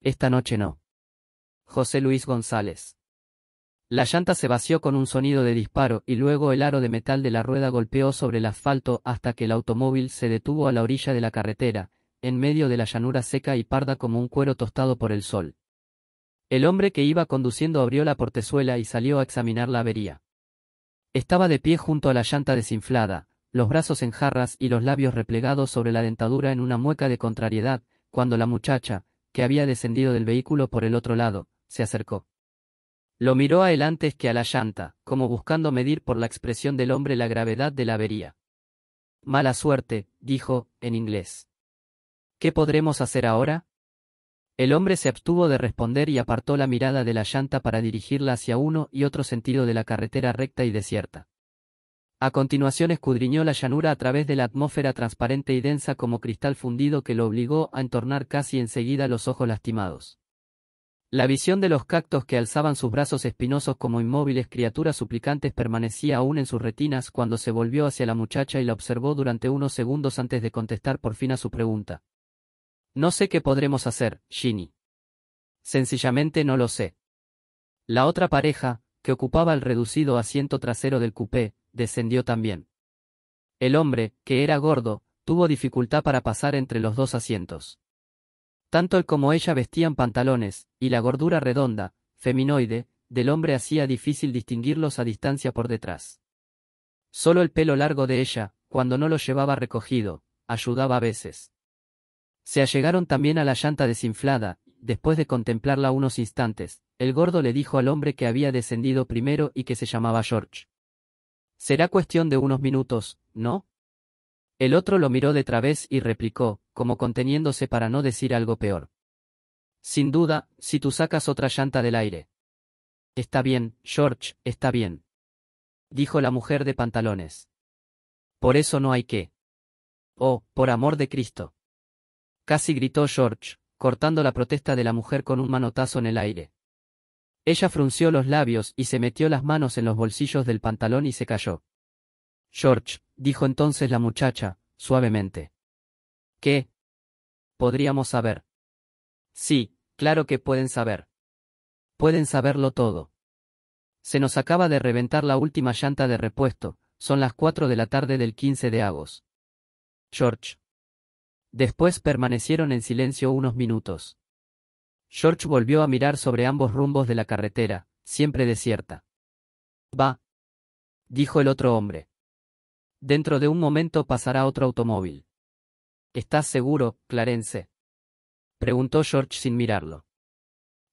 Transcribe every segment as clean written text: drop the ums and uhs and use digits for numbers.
Esta noche no. José Luis González. La llanta se vació con un sonido de disparo y luego el aro de metal de la rueda golpeó sobre el asfalto hasta que el automóvil se detuvo a la orilla de la carretera, en medio de la llanura seca y parda como un cuero tostado por el sol. El hombre que iba conduciendo abrió la portezuela y salió a examinar la avería. Estaba de pie junto a la llanta desinflada, los brazos en jarras y los labios replegados sobre la dentadura en una mueca de contrariedad, cuando la muchacha, que había descendido del vehículo por el otro lado, se acercó. Lo miró a él antes que a la llanta, como buscando medir por la expresión del hombre la gravedad de la avería. «Mala suerte», dijo, en inglés. «¿Qué podremos hacer ahora?» El hombre se abstuvo de responder y apartó la mirada de la llanta para dirigirla hacia uno y otro sentido de la carretera recta y desierta. A continuación escudriñó la llanura a través de la atmósfera transparente y densa como cristal fundido que lo obligó a entornar casi enseguida los ojos lastimados. La visión de los cactos que alzaban sus brazos espinosos como inmóviles criaturas suplicantes permanecía aún en sus retinas cuando se volvió hacia la muchacha y la observó durante unos segundos antes de contestar por fin a su pregunta. «No sé qué podremos hacer, Ginny. Sencillamente no lo sé». La otra pareja, que ocupaba el reducido asiento trasero del coupé, descendió también. El hombre, que era gordo, tuvo dificultad para pasar entre los dos asientos. Tanto él como ella vestían pantalones, y la gordura redonda, feminoide, del hombre hacía difícil distinguirlos a distancia por detrás. Solo el pelo largo de ella, cuando no lo llevaba recogido, ayudaba a veces. Se allegaron también a la llanta desinflada. Después de contemplarla unos instantes, el gordo le dijo al hombre que había descendido primero y que se llamaba George. «Será cuestión de unos minutos, ¿no?» El otro lo miró de través y replicó, como conteniéndose para no decir algo peor. «Sin duda, si tú sacas otra llanta del aire». «Está bien, George, está bien», dijo la mujer de pantalones. «Por eso no hay que». «Oh, por amor de Cristo», casi gritó George, cortando la protesta de la mujer con un manotazo en el aire. Ella frunció los labios y se metió las manos en los bolsillos del pantalón y se cayó. «George», dijo entonces la muchacha, suavemente. «¿Qué? ¿Podríamos saber?» «Sí, claro que pueden saber. Pueden saberlo todo. Se nos acaba de reventar la última llanta de repuesto, son las 4 de la tarde del 15 de agosto». «George». Después permanecieron en silencio unos minutos. George volvió a mirar sobre ambos rumbos de la carretera, siempre desierta. «Va», dijo el otro hombre. «Dentro de un momento pasará otro automóvil». «¿Estás seguro, Clarence?», preguntó George sin mirarlo.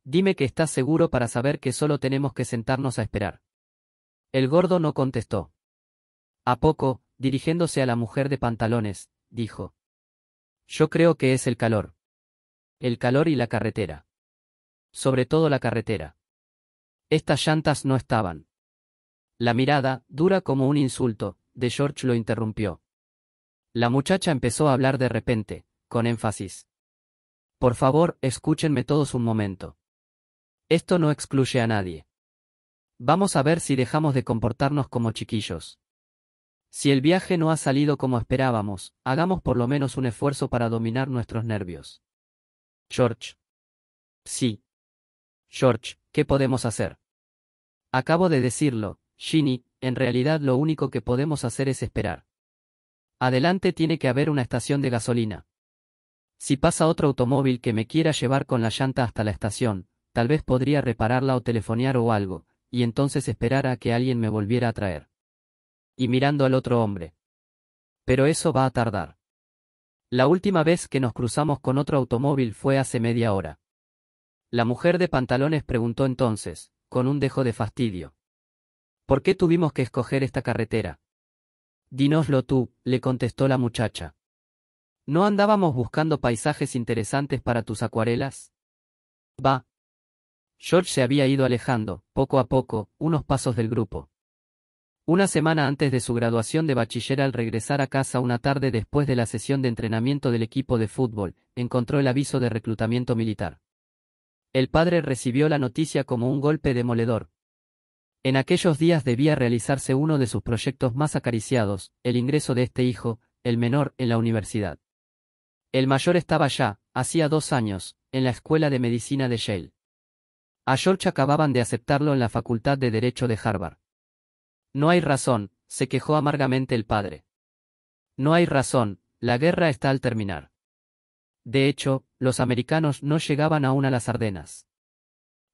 «Dime que estás seguro para saber que solo tenemos que sentarnos a esperar». El gordo no contestó. A poco, dirigiéndose a la mujer de pantalones, dijo: «Yo creo que es el calor. El calor y la carretera. Sobre todo la carretera. Estas llantas no estaban». La mirada, dura como un insulto, de George lo interrumpió. La muchacha empezó a hablar de repente, con énfasis. «Por favor, escúchenme todos un momento. Esto no excluye a nadie. Vamos a ver si dejamos de comportarnos como chiquillos. Si el viaje no ha salido como esperábamos, hagamos por lo menos un esfuerzo para dominar nuestros nervios». «George». «Sí. George, ¿qué podemos hacer?» «Acabo de decirlo, Ginny, en realidad lo único que podemos hacer es esperar. Adelante tiene que haber una estación de gasolina. Si pasa otro automóvil que me quiera llevar con la llanta hasta la estación, tal vez podría repararla o telefonear o algo, y entonces esperar a que alguien me volviera a traer». Y mirando al otro hombre. «Pero eso va a tardar. La última vez que nos cruzamos con otro automóvil fue hace media hora». La mujer de pantalones preguntó entonces, con un dejo de fastidio: «¿Por qué tuvimos que escoger esta carretera?» «Dínoslo tú», le contestó la muchacha. «¿No andábamos buscando paisajes interesantes para tus acuarelas?» «Va». George se había ido alejando, poco a poco, unos pasos del grupo. Una semana antes de su graduación de bachiller, al regresar a casa una tarde después de la sesión de entrenamiento del equipo de fútbol, encontró el aviso de reclutamiento militar. El padre recibió la noticia como un golpe demoledor. En aquellos días debía realizarse uno de sus proyectos más acariciados, el ingreso de este hijo, el menor, en la universidad. El mayor estaba ya, hacía 2 años, en la escuela de medicina de Yale. A George acababan de aceptarlo en la Facultad de Derecho de Harvard. No hay razón, se quejó amargamente el padre. No hay razón, la guerra está al terminar. De hecho, los americanos no llegaban aún a las Ardenas.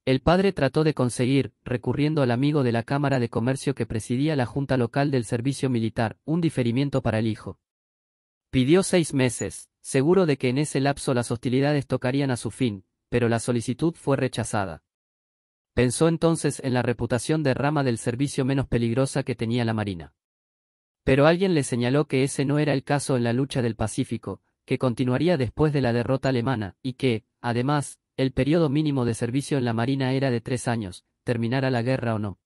El padre trató de conseguir, recurriendo al amigo de la Cámara de Comercio que presidía la Junta Local del Servicio Militar, un diferimiento para el hijo. Pidió 6 meses, seguro de que en ese lapso las hostilidades tocarían a su fin, pero la solicitud fue rechazada. Pensó entonces en la reputación de rama del servicio menos peligrosa que tenía la Marina. Pero alguien le señaló que ese no era el caso en la lucha del Pacífico, que continuaría después de la derrota alemana, y que, además, el periodo mínimo de servicio en la Marina era de 3 años, terminara la guerra o no.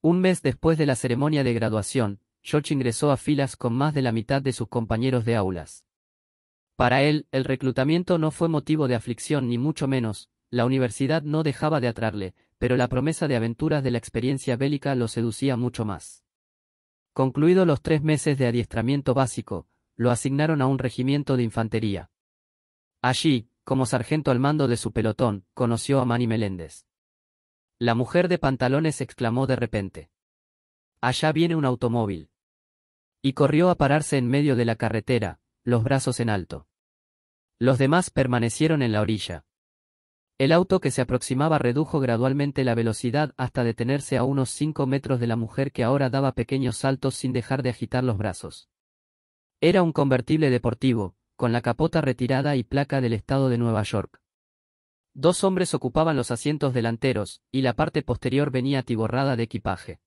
Un mes después de la ceremonia de graduación, George ingresó a filas con más de la mitad de sus compañeros de aulas. Para él, el reclutamiento no fue motivo de aflicción ni mucho menos, la universidad no dejaba de atraerle, pero la promesa de aventuras de la experiencia bélica lo seducía mucho más. Concluidos los 3 meses de adiestramiento básico, lo asignaron a un regimiento de infantería. Allí, como sargento al mando de su pelotón, conoció a Manny Meléndez. La mujer de pantalones exclamó de repente: «Allá viene un automóvil». Y corrió a pararse en medio de la carretera, los brazos en alto. Los demás permanecieron en la orilla. El auto que se aproximaba redujo gradualmente la velocidad hasta detenerse a unos 5 metros de la mujer que ahora daba pequeños saltos sin dejar de agitar los brazos. Era un convertible deportivo, con la capota retirada y placa del estado de Nueva York. 2 hombres ocupaban los asientos delanteros, y la parte posterior venía atiborrada de equipaje.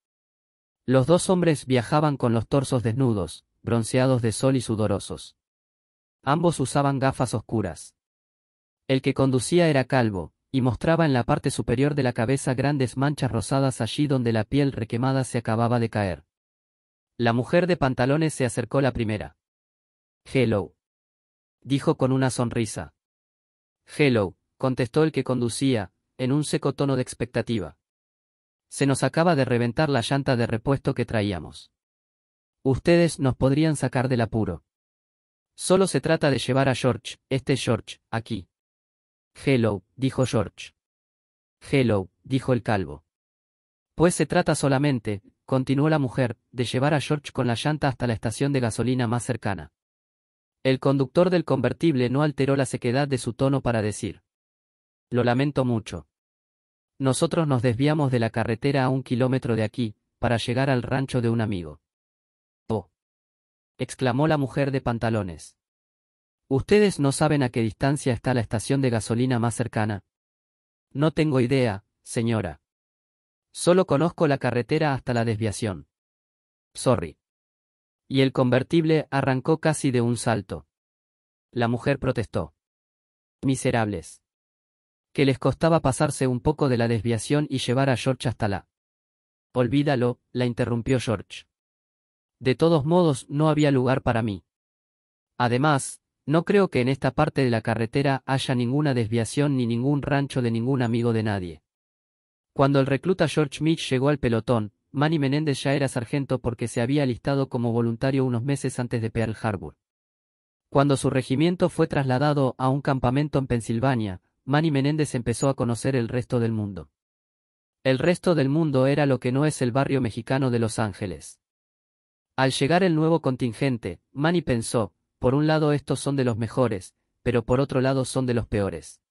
Los 2 hombres viajaban con los torsos desnudos, bronceados de sol y sudorosos. Ambos usaban gafas oscuras. El que conducía era calvo, y mostraba en la parte superior de la cabeza grandes manchas rosadas allí donde la piel requemada se acababa de caer. La mujer de pantalones se acercó la primera. «Hello», dijo con una sonrisa. «Hello», contestó el que conducía, en un seco tono de expectativa. «Se nos acaba de reventar la llanta de repuesto que traíamos. Ustedes nos podrían sacar del apuro. Solo se trata de llevar a George, George, aquí». «Hello», dijo George. «Hello», dijo el calvo. «Pues se trata solamente», continuó la mujer, «de llevar a George con la llanta hasta la estación de gasolina más cercana». El conductor del convertible no alteró la sequedad de su tono para decir: «Lo lamento mucho. Nosotros nos desviamos de la carretera a 1 kilómetro de aquí, para llegar al rancho de un amigo». «Oh», exclamó la mujer de pantalones. «¿Ustedes no saben a qué distancia está la estación de gasolina más cercana?» «No tengo idea, señora. Solo conozco la carretera hasta la desviación». «Sorry». Y el convertible arrancó casi de un salto. La mujer protestó: «Miserables. Que les costaba pasarse un poco de la desviación y llevar a George hasta la...». «Olvídalo», la interrumpió George. «De todos modos no había lugar para mí. Además, no creo que en esta parte de la carretera haya ninguna desviación ni ningún rancho de ningún amigo de nadie». Cuando el recluta George Mitch llegó al pelotón, Manny Menéndez ya era sargento porque se había alistado como voluntario unos meses antes de Pearl Harbor. Cuando su regimiento fue trasladado a un campamento en Pensilvania, Manny Menéndez empezó a conocer el resto del mundo. El resto del mundo era lo que no es el barrio mexicano de Los Ángeles. Al llegar el nuevo contingente, Manny pensó: por un lado estos son de los mejores, pero por otro lado son de los peores.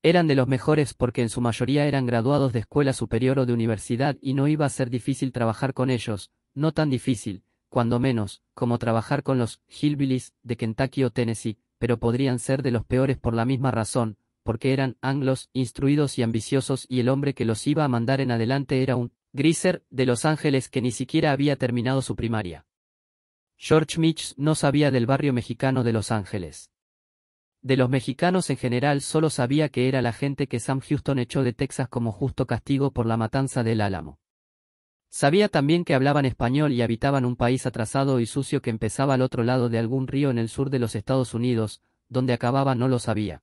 Eran de los mejores porque en su mayoría eran graduados de escuela superior o de universidad y no iba a ser difícil trabajar con ellos, no tan difícil, cuando menos, como trabajar con los hillbillies de Kentucky o Tennessee, pero podrían ser de los peores por la misma razón, porque eran anglos, instruidos y ambiciosos y el hombre que los iba a mandar en adelante era un greaser de Los Ángeles que ni siquiera había terminado su primaria. George Mitch no sabía del barrio mexicano de Los Ángeles. De los mexicanos en general solo sabía que era la gente que Sam Houston echó de Texas como justo castigo por la matanza del Álamo. Sabía también que hablaban español y habitaban un país atrasado y sucio que empezaba al otro lado de algún río en el sur de los Estados Unidos, donde acababa no lo sabía.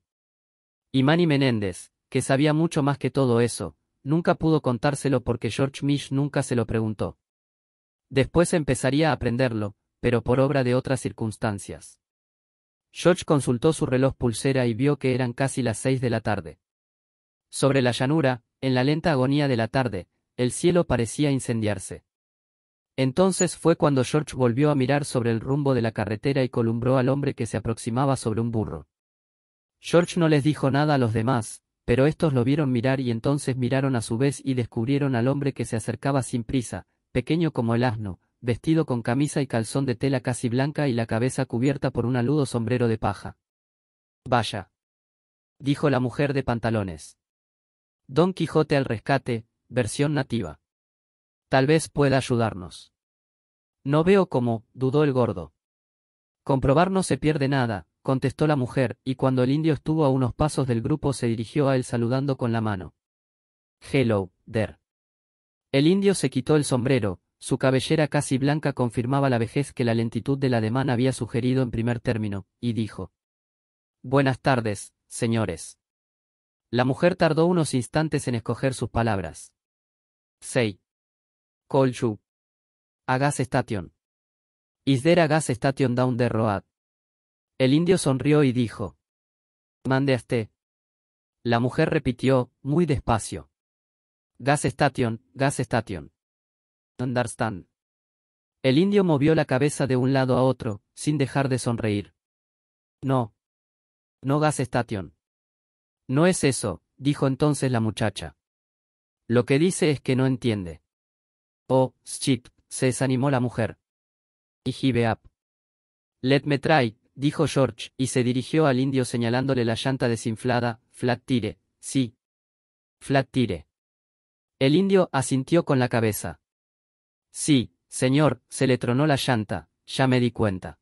Y Manny Menéndez, que sabía mucho más que todo eso, nunca pudo contárselo porque George Mitch nunca se lo preguntó. Después empezaría a aprenderlo, pero por obra de otras circunstancias. George consultó su reloj pulsera y vio que eran casi las 6 de la tarde. Sobre la llanura, en la lenta agonía de la tarde, el cielo parecía incendiarse. Entonces fue cuando George volvió a mirar sobre el rumbo de la carretera y columbró al hombre que se aproximaba sobre un burro. George no les dijo nada a los demás, pero estos lo vieron mirar y entonces miraron a su vez y descubrieron al hombre que se acercaba sin prisa, pequeño como el asno, vestido con camisa y calzón de tela casi blanca y la cabeza cubierta por un aludo sombrero de paja. «Vaya», dijo la mujer de pantalones. «Don Quijote al rescate, versión nativa. Tal vez pueda ayudarnos». «No veo cómo», dudó el gordo. «Comprobar no se pierde nada», contestó la mujer, y cuando el indio estuvo a unos pasos del grupo se dirigió a él saludando con la mano. «Hello, there». El indio se quitó el sombrero, su cabellera casi blanca confirmaba la vejez que la lentitud del ademán había sugerido en primer término, y dijo: «Buenas tardes, señores». La mujer tardó unos instantes en escoger sus palabras. «Say. Call you. A gas station. Is there a gas station down the road?» El indio sonrió y dijo: «Mande a este». La mujer repitió, muy despacio: «Gas station, gas station. Understand». El indio movió la cabeza de un lado a otro, sin dejar de sonreír. «No. No gas station. No es eso», dijo entonces la muchacha. «Lo que dice es que no entiende». «Oh, shit», se desanimó la mujer. «Y give up». «Let me try», dijo George, y se dirigió al indio señalándole la llanta desinflada. «Flat tire, sí. Flat tire». El indio asintió con la cabeza. «Sí, señor», se le tronó la llanta, «ya me di cuenta».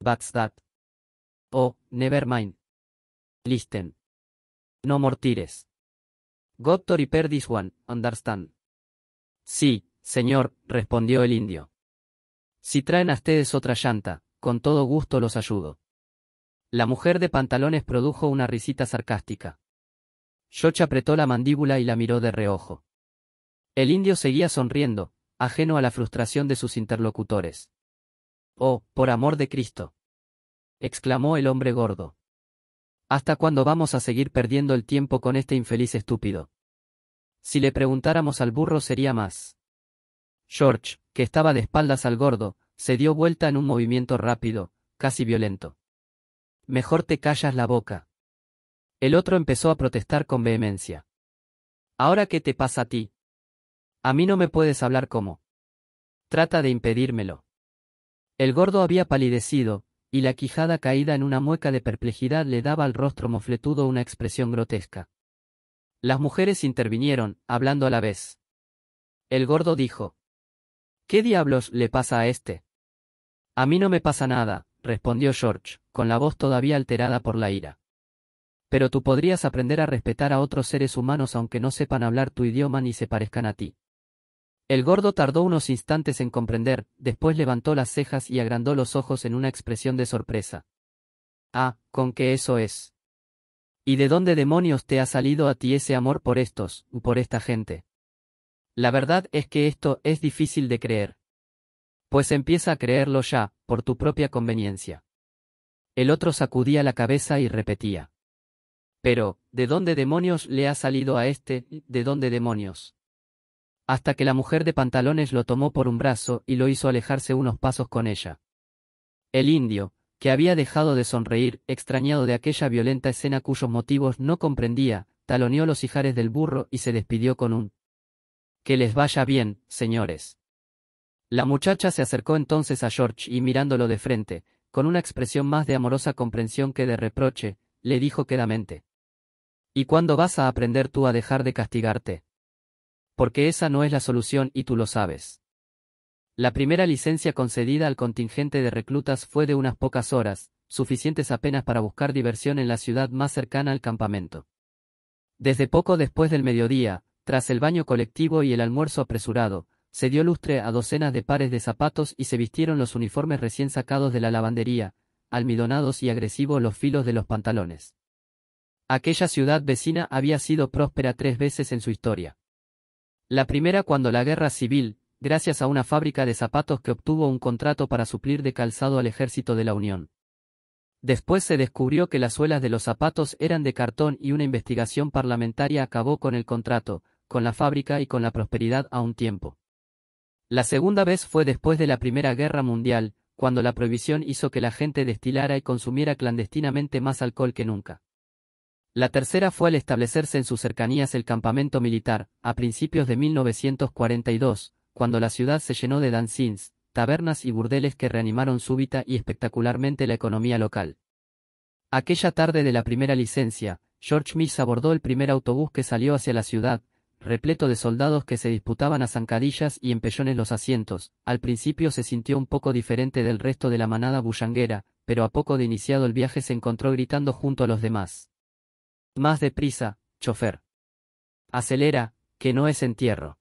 «What's that?» «Oh, never mind. Listen. No more tires. Got to repair this one, understand?» «Sí, señor», respondió el indio. «Si traen a ustedes otra llanta, con todo gusto los ayudo». La mujer de pantalones produjo una risita sarcástica. George apretó la mandíbula y la miró de reojo. El indio seguía sonriendo, ajeno a la frustración de sus interlocutores. «Oh, por amor de Cristo», exclamó el hombre gordo. «¿Hasta cuándo vamos a seguir perdiendo el tiempo con este infeliz estúpido? Si le preguntáramos al burro sería más». George, que estaba de espaldas al gordo, se dio vuelta en un movimiento rápido, casi violento. «Mejor te callas la boca». El otro empezó a protestar con vehemencia. «¿Ahora qué te pasa a ti? A mí no me puedes hablar como. Trata de impedírmelo». El gordo había palidecido, y la quijada caída en una mueca de perplejidad le daba al rostro mofletudo una expresión grotesca. Las mujeres intervinieron, hablando a la vez. El gordo dijo: «¿Qué diablos le pasa a este?» «A mí no me pasa nada», respondió George, con la voz todavía alterada por la ira. «Pero tú podrías aprender a respetar a otros seres humanos aunque no sepan hablar tu idioma ni se parezcan a ti». El gordo tardó unos instantes en comprender, después levantó las cejas y agrandó los ojos en una expresión de sorpresa. «Ah, con que eso es. ¿Y de dónde demonios te ha salido a ti ese amor por esta gente? La verdad es que esto es difícil de creer. Pues empieza a creerlo ya, por tu propia conveniencia». El otro sacudía la cabeza y repetía: «Pero, ¿de dónde demonios le ha salido a este? ¿De dónde demonios?». Hasta que la mujer de pantalones lo tomó por un brazo y lo hizo alejarse unos pasos con ella. El indio, que había dejado de sonreír, extrañado de aquella violenta escena cuyos motivos no comprendía, taloneó los ijares del burro y se despidió con un: «Que les vaya bien, señores». La muchacha se acercó entonces a George y mirándolo de frente, con una expresión más de amorosa comprensión que de reproche, le dijo quedamente: «¿Y cuándo vas a aprender tú a dejar de castigarte? Porque esa no es la solución y tú lo sabes». La primera licencia concedida al contingente de reclutas fue de unas pocas horas, suficientes apenas para buscar diversión en la ciudad más cercana al campamento. Desde poco después del mediodía, tras el baño colectivo y el almuerzo apresurado, se dio lustre a docenas de pares de zapatos y se vistieron los uniformes recién sacados de la lavandería, almidonados y agresivos los filos de los pantalones. Aquella ciudad vecina había sido próspera 3 veces en su historia. La primera cuando la guerra civil, gracias a una fábrica de zapatos que obtuvo un contrato para suplir de calzado al ejército de la Unión. Después se descubrió que las suelas de los zapatos eran de cartón y una investigación parlamentaria acabó con el contrato, con la fábrica y con la prosperidad a un tiempo. La segunda vez fue después de la Primera Guerra Mundial, cuando la prohibición hizo que la gente destilara y consumiera clandestinamente más alcohol que nunca. La tercera fue al establecerse en sus cercanías el campamento militar, a principios de 1942, cuando la ciudad se llenó de dancings, tabernas y burdeles que reanimaron súbita y espectacularmente la economía local. Aquella tarde de la primera licencia, George Miss abordó el primer autobús que salió hacia la ciudad, repleto de soldados que se disputaban a zancadillas y empellones los asientos. Al principio se sintió un poco diferente del resto de la manada bullanguera, pero a poco de iniciado el viaje se encontró gritando junto a los demás. Más deprisa, chofer. Acelera, que no es entierro.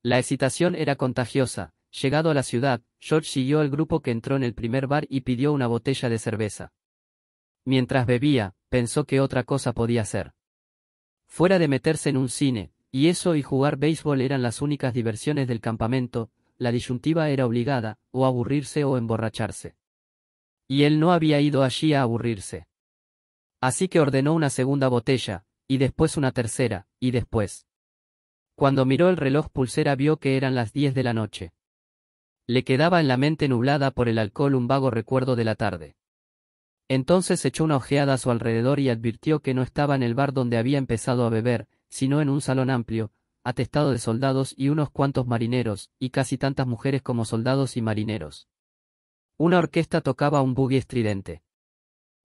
La excitación era contagiosa. Llegado a la ciudad, George siguió al grupo que entró en el primer bar y pidió una botella de cerveza. Mientras bebía, pensó que otra cosa podía hacer. Fuera de meterse en un cine, y eso y jugar béisbol eran las únicas diversiones del campamento, la disyuntiva era obligada, o aburrirse o emborracharse. Y él no había ido allí a aburrirse. Así que ordenó una segunda botella, y después una tercera, y después. Cuando miró el reloj pulsera vio que eran las 10 de la noche. Le quedaba en la mente nublada por el alcohol un vago recuerdo de la tarde. Entonces echó una ojeada a su alrededor y advirtió que no estaba en el bar donde había empezado a beber, sino en un salón amplio, atestado de soldados y unos cuantos marineros, y casi tantas mujeres como soldados y marineros. Una orquesta tocaba un boogie estridente.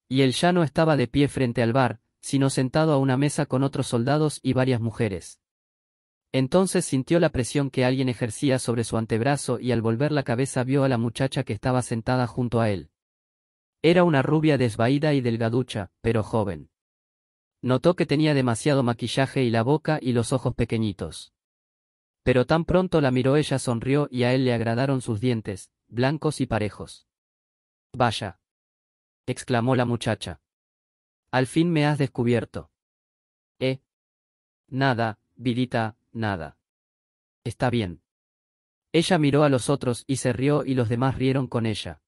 Y él ya no estaba de pie frente al bar, sino sentado a una mesa con otros soldados y varias mujeres. Entonces sintió la presión que alguien ejercía sobre su antebrazo y al volver la cabeza vio a la muchacha que estaba sentada junto a él. Era una rubia desvaída y delgaducha, pero joven. Notó que tenía demasiado maquillaje y la boca y los ojos pequeñitos. Pero tan pronto la miró ella sonrió y a él le agradaron sus dientes, blancos y parejos. «Vaya», exclamó la muchacha. «Al fin me has descubierto». Nada, vidita, nada. Está bien». Ella miró a los otros y se rió y los demás rieron con ella.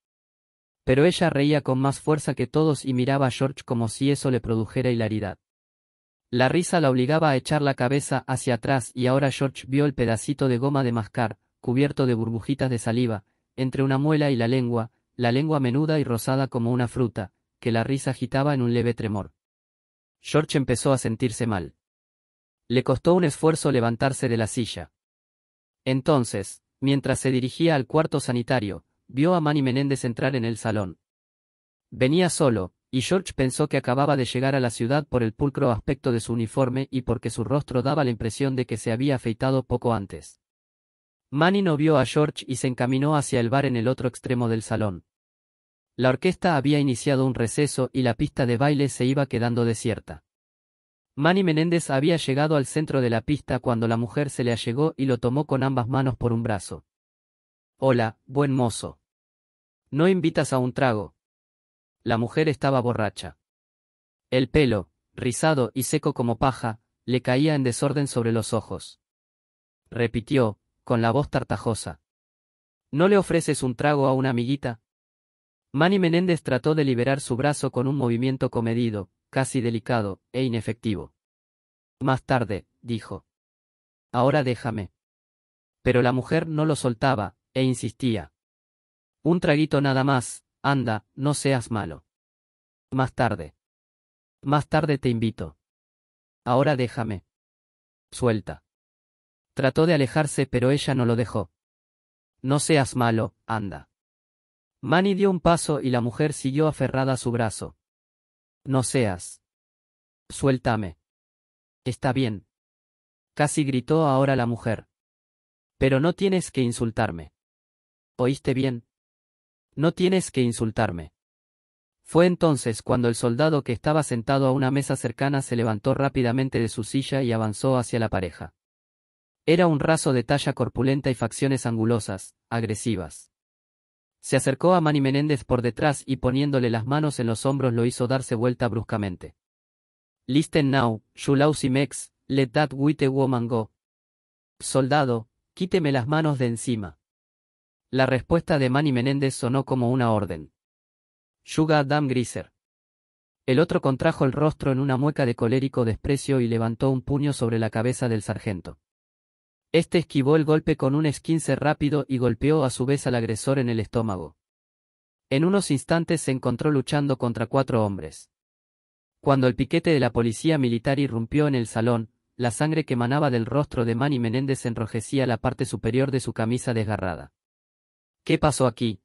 Pero ella reía con más fuerza que todos y miraba a George como si eso le produjera hilaridad. La risa la obligaba a echar la cabeza hacia atrás y ahora George vio el pedacito de goma de mascar, cubierto de burbujitas de saliva, entre una muela y la lengua menuda y rosada como una fruta, que la risa agitaba en un leve tremor. George empezó a sentirse mal. Le costó un esfuerzo levantarse de la silla. Entonces, mientras se dirigía al cuarto sanitario, vio a Manny Menéndez entrar en el salón. Venía solo, y George pensó que acababa de llegar a la ciudad por el pulcro aspecto de su uniforme y porque su rostro daba la impresión de que se había afeitado poco antes. Manny no vio a George y se encaminó hacia el bar en el otro extremo del salón. La orquesta había iniciado un receso y la pista de baile se iba quedando desierta. Manny Menéndez había llegado al centro de la pista cuando la mujer se le allegó y lo tomó con ambas manos por un brazo. «Hola, buen mozo. ¿No invitas a un trago?» La mujer estaba borracha. El pelo, rizado y seco como paja, le caía en desorden sobre los ojos. Repitió, con la voz tartajosa. «¿No le ofreces un trago a una amiguita?» Manny Menéndez trató de liberar su brazo con un movimiento comedido, casi delicado, e inefectivo. «Más tarde», dijo. «Ahora déjame». Pero la mujer no lo soltaba, e insistía. «Un traguito nada más, anda, no seas malo». «Más tarde». «Más tarde te invito». «Ahora déjame». «Suelta». Trató de alejarse pero ella no lo dejó. «No seas malo, anda». Manny dio un paso y la mujer siguió aferrada a su brazo. «No seas». «Suéltame». «Está bien». Casi gritó ahora la mujer. «Pero no tienes que insultarme». «¿Oíste bien? No tienes que insultarme». Fue entonces cuando el soldado que estaba sentado a una mesa cercana se levantó rápidamente de su silla y avanzó hacia la pareja. Era un raso de talla corpulenta y facciones angulosas, agresivas. Se acercó a Manny Menéndez por detrás y poniéndole las manos en los hombros lo hizo darse vuelta bruscamente. «Listen now, you lousy mex, let that white woman go». «Soldado, quíteme las manos de encima». La respuesta de Manny Menéndez sonó como una orden. Sugar Adam Greiser. El otro contrajo el rostro en una mueca de colérico desprecio y levantó un puño sobre la cabeza del sargento. Este esquivó el golpe con un esguince rápido y golpeó a su vez al agresor en el estómago. En unos instantes se encontró luchando contra 4 hombres. Cuando el piquete de la policía militar irrumpió en el salón, la sangre que emanaba del rostro de Manny Menéndez enrojecía la parte superior de su camisa desgarrada. ¿Qué pasó aquí?,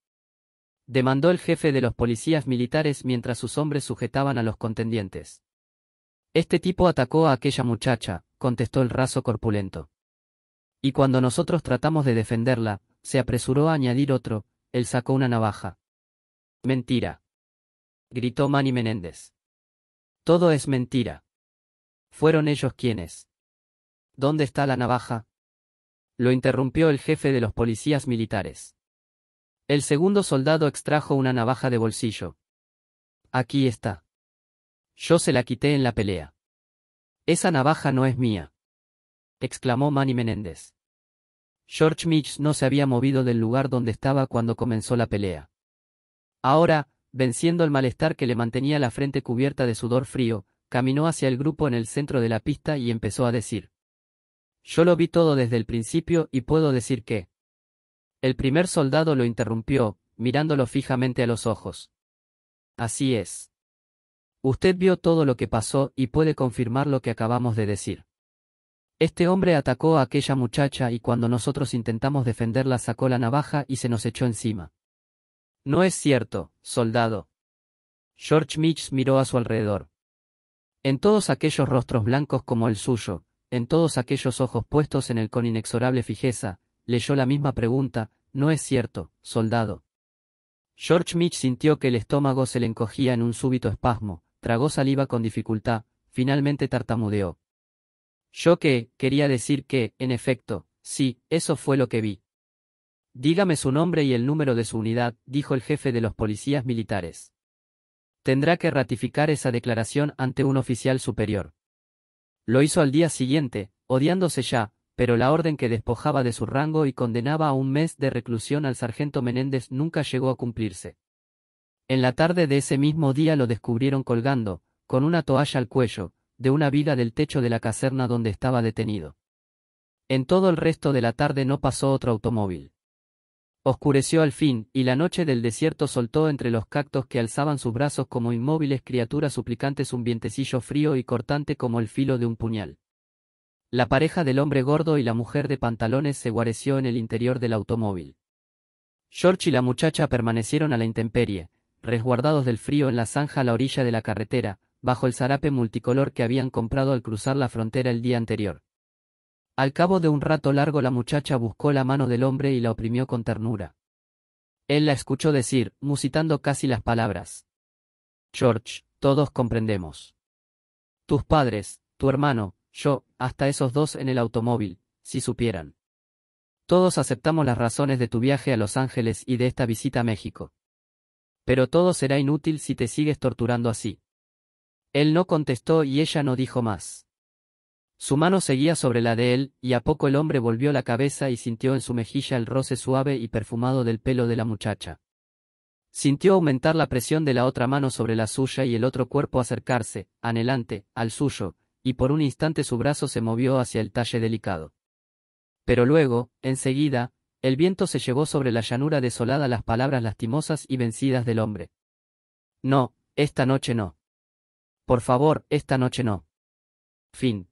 demandó el jefe de los policías militares mientras sus hombres sujetaban a los contendientes. Este tipo atacó a aquella muchacha, contestó el raso corpulento. Y cuando nosotros tratamos de defenderla, se apresuró a añadir otro, él sacó una navaja. Mentira, gritó Manny Menéndez. Todo es mentira. Fueron ellos quienes. ¿Dónde está la navaja?, lo interrumpió el jefe de los policías militares. El segundo soldado extrajo una navaja de bolsillo. Aquí está. Yo se la quité en la pelea. Esa navaja no es mía, exclamó Manny Menéndez. George Mitch no se había movido del lugar donde estaba cuando comenzó la pelea. Ahora, venciendo el malestar que le mantenía la frente cubierta de sudor frío, caminó hacia el grupo en el centro de la pista y empezó a decir: yo lo vi todo desde el principio y puedo decir que... El primer soldado lo interrumpió, mirándolo fijamente a los ojos. Así es. Usted vio todo lo que pasó y puede confirmar lo que acabamos de decir. Este hombre atacó a aquella muchacha y cuando nosotros intentamos defenderla sacó la navaja y se nos echó encima. No es cierto, soldado. George Mitch miró a su alrededor. En todos aquellos rostros blancos como el suyo, en todos aquellos ojos puestos en él con inexorable fijeza, leyó la misma pregunta: no es cierto, soldado. George Mitch sintió que el estómago se le encogía en un súbito espasmo, tragó saliva con dificultad, finalmente tartamudeó. Yo quería decir que, en efecto, sí, eso fue lo que vi. Dígame su nombre y el número de su unidad, dijo el jefe de los policías militares. Tendrá que ratificar esa declaración ante un oficial superior. Lo hizo al día siguiente, odiándose ya, pero la orden que despojaba de su rango y condenaba a 1 mes de reclusión al sargento Menéndez nunca llegó a cumplirse. En la tarde de ese mismo día lo descubrieron colgando, con una toalla al cuello, de una viga del techo de la caserna donde estaba detenido. En todo el resto de la tarde no pasó otro automóvil. Oscureció al fin, y la noche del desierto soltó entre los cactos que alzaban sus brazos como inmóviles criaturas suplicantes un vientecillo frío y cortante como el filo de un puñal. La pareja del hombre gordo y la mujer de pantalones se guareció en el interior del automóvil. George y la muchacha permanecieron a la intemperie, resguardados del frío en la zanja a la orilla de la carretera, bajo el zarape multicolor que habían comprado al cruzar la frontera el día anterior. Al cabo de un rato largo la muchacha buscó la mano del hombre y la oprimió con ternura. Él la escuchó decir, musitando casi las palabras: George, todos comprendemos. Tus padres, tu hermano, yo, hasta esos 2 en el automóvil, si supieran. Todos aceptamos las razones de tu viaje a Los Ángeles y de esta visita a México. Pero todo será inútil si te sigues torturando así. Él no contestó y ella no dijo más. Su mano seguía sobre la de él, y a poco el hombre volvió la cabeza y sintió en su mejilla el roce suave y perfumado del pelo de la muchacha. Sintió aumentar la presión de la otra mano sobre la suya y el otro cuerpo acercarse, anhelante, al suyo, y por un instante su brazo se movió hacia el talle delicado. Pero luego, enseguida, el viento se llevó sobre la llanura desolada las palabras lastimosas y vencidas del hombre. No, esta noche no. Por favor, esta noche no. Fin.